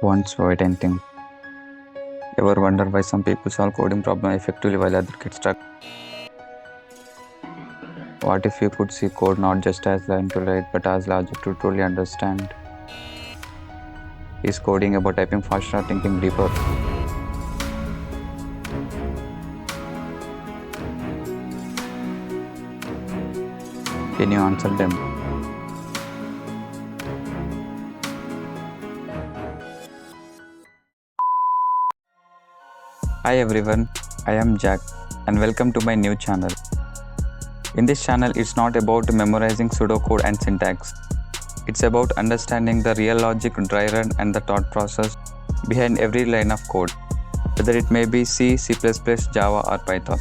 Once avoidant thing. Ever wonder why some people solve coding problem effectively while others get stuck? What if you could see code not just as line to write but as logic to truly understand? Is coding about typing faster or thinking deeper? Can you answer them? Hi everyone, I am Jack and welcome to my new channel. In this channel, it's not about memorizing pseudocode and syntax. It's about understanding the real logic, dry run and the thought process behind every line of code, whether it may be C, C++, Java or Python.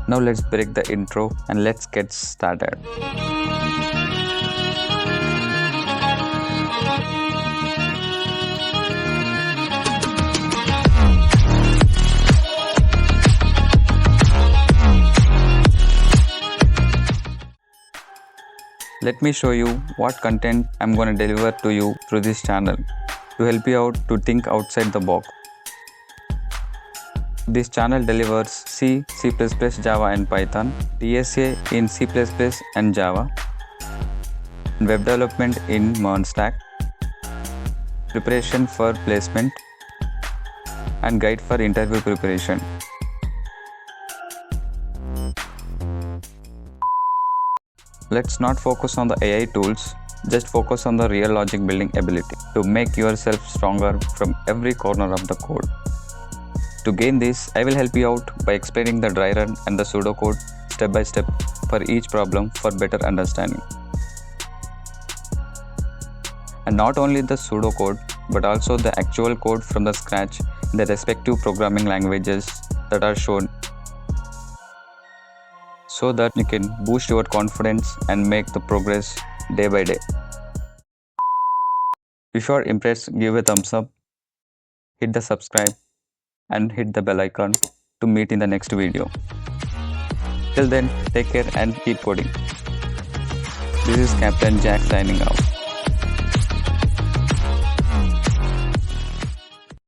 Now let's break the intro and let's get started. Let me show you what content I'm going to deliver to you through this channel to help you out to think outside the box. This channel delivers C, C++, Java and Python, DSA in C++ and Java, web development in MERN stack, preparation for placement, and guide for interview preparation. Let's not focus on the AI tools, just focus on the real logic building ability to make yourself stronger from every corner of the code. To gain this, I will help you out by explaining the dry run and the pseudocode step by step for each problem for better understanding. And not only the pseudocode, but also the actual code from the scratch in the respective programming languages that are shown, so that you can boost your confidence and make the progress day by day. If you are impressed, give a thumbs up, hit the subscribe and hit the bell icon to meet in the next video. Till then, take care and keep coding. This is Captain Jack signing off.